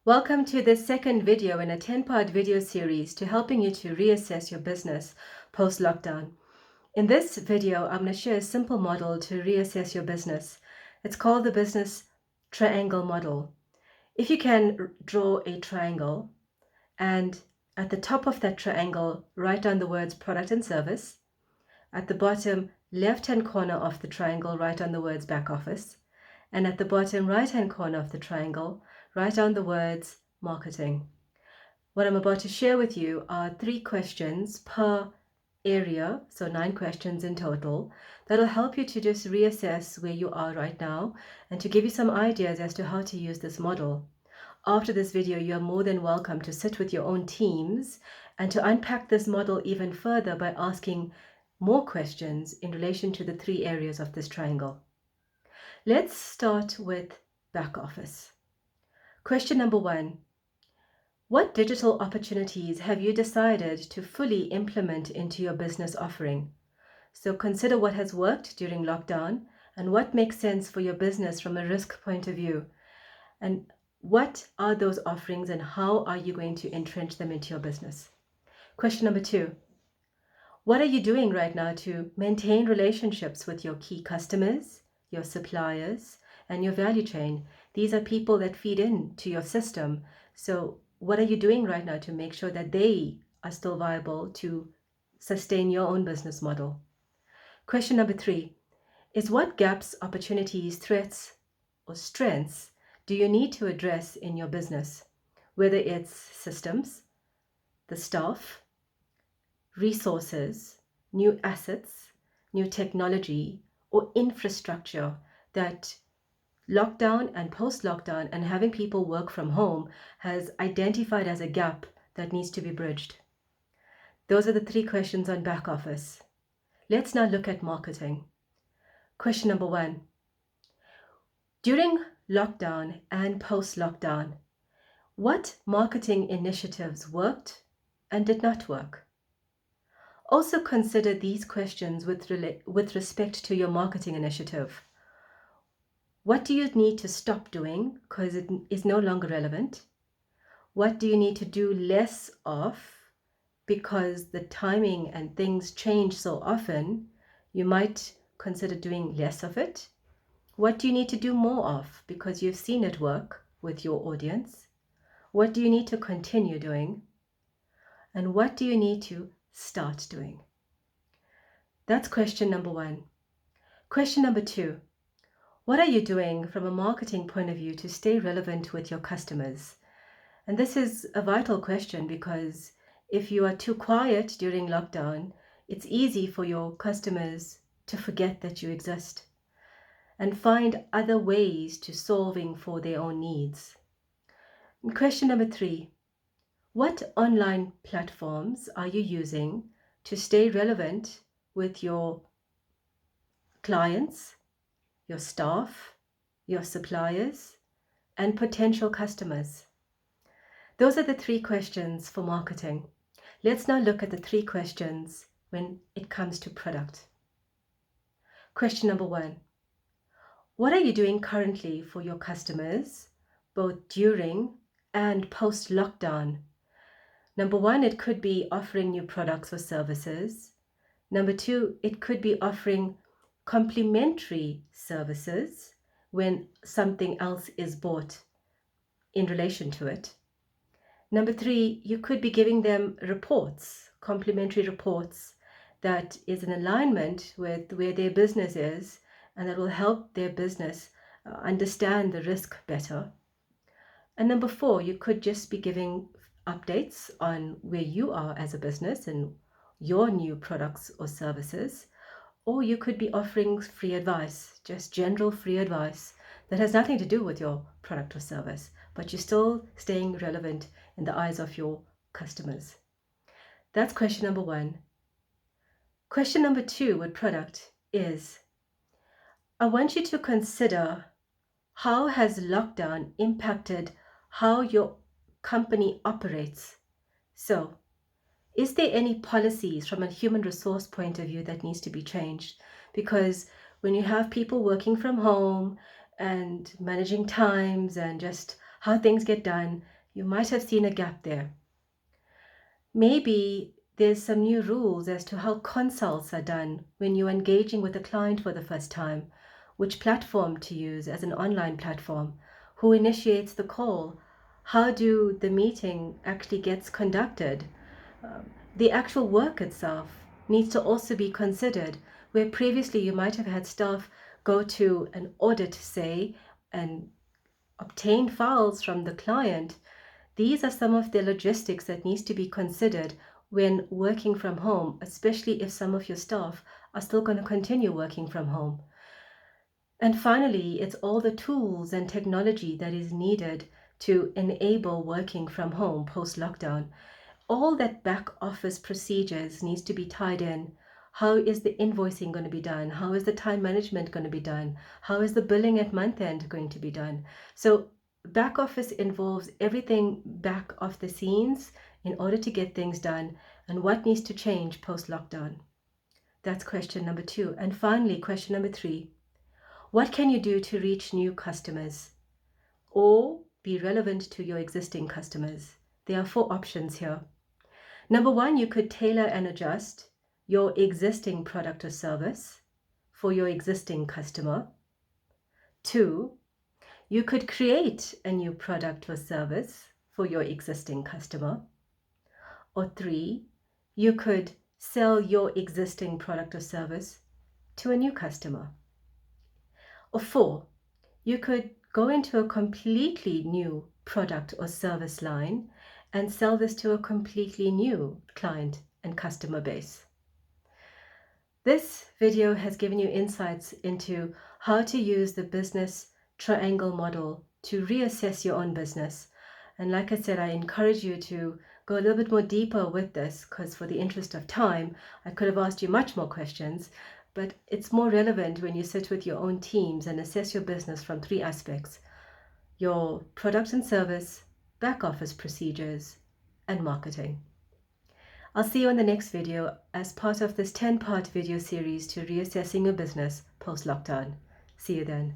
Welcome to the second video in a 10-part video series to helping you to reassess your business post-lockdown. In this video, I'm going to share a simple model to reassess your business. It's called the business triangle model. If you can draw a triangle and at the top of that triangle, write down the words product and service. At the bottom left-hand corner of the triangle, write down the words back office. And at the bottom right-hand corner of the triangle, write down the words marketing. What I'm about to share with you are 3 questions per area, so 9 questions in total, that'll help you to just reassess where you are right now and to give you some ideas as to how to use this model. After this video, you are more than welcome to sit with your own teams and to unpack this model even further by asking more questions in relation to the 3 areas of this triangle. Let's start with back office. Question number 1. What digital opportunities have you decided to fully implement into your business offering? So consider what has worked during lockdown and what makes sense for your business from a risk point of view. And what are those offerings and how are you going to entrench them into your business? Question number 2. What are you doing right now to maintain relationships with your key customers, your suppliers, and your value chain? These are people that feed into your system. So what are you doing right now to make sure that they are still viable to sustain your own business model? Question number 3 is what gaps, opportunities, threats, or strengths do you need to address in your business? Whether it's systems, the staff, resources, new assets, new technology, or infrastructure that lockdown and post-lockdown and having people work from home has identified as a gap that needs to be bridged. Those are the 3 questions on back office. Let's now look at marketing. Question number 1. During lockdown and post-lockdown, what marketing initiatives worked and did not work? Also consider these questions with respect to your marketing initiative. What do you need to stop doing because it is no longer relevant? What do you need to do less of because the timing and things change so often, you might consider doing less of it? What do you need to do more of because you've seen it work with your audience? What do you need to continue doing? And what do you need to start doing? That's question number 1. Question number 2. What are you doing from a marketing point of view to stay relevant with your customers? And this is a vital question because if you are too quiet during lockdown, it's easy for your customers to forget that you exist and find other ways to solving for their own needs. And question number 3, what online platforms are you using to stay relevant with your clients, your staff, your suppliers, and potential customers? Those are the 3 questions for marketing. Let's now look at the 3 questions when it comes to product. Question number 1. What are you doing currently for your customers, both during and post-lockdown? Number 1, it could be offering new products or services. Number 2, it could be offering complementary services when something else is bought in relation to it. Number 3, you could be giving them reports, complementary reports that is in alignment with where their business is and that will help their business understand the risk better. And number 4, you could just be giving updates on where you are as a business and your new products or services. Or you could be offering free advice, just general free advice that has nothing to do with your product or service, but you're still staying relevant in the eyes of your customers. That's question number 1. Question number 2 with product is, I want you to consider how has lockdown impacted how your company operates. So, is there any policies from a human resource point of view that needs to be changed? Because when you have people working from home and managing times and just how things get done, You might have seen a gap there. Maybe there's some new rules as to how consults are done when you're engaging with a client for the first time, which platform to use as an online platform, who initiates the call, how do the meeting actually gets conducted. The actual work itself needs to also be considered, where previously you might have had staff go to an audit, say, and obtain files from the client. These are some of the logistics that needs to be considered when working from home, especially if some of your staff are still going to continue working from home. And finally, it's all the tools and technology that is needed to enable working from home post-lockdown. All that back office procedures needs to be tied in. How is the invoicing going to be done? How is the time management going to be done? How is the billing at month end going to be done? So back office involves everything back of the scenes in order to get things done, and what needs to change post lockdown. That's question number 2. And finally, question number 3. What can you do to reach new customers or be relevant to your existing customers? There are 4 options here. Number 1, you could tailor and adjust your existing product or service for your existing customer. 2, you could create a new product or service for your existing customer. Or 3, you could sell your existing product or service to a new customer. Or 4, you could go into a completely new product or service line and sell this to a completely new client and customer base. This video has given you insights into how to use the business triangle model to reassess your own business. And like I said, I encourage you to go a little bit more deeper with this, because for the interest of time, I could have asked you much more questions, but it's more relevant when you sit with your own teams and assess your business from 3 aspects: your product and service, back office procedures, and marketing. I'll see you in the next video as part of this 10-part video series to reassessing your business post-lockdown. See you then.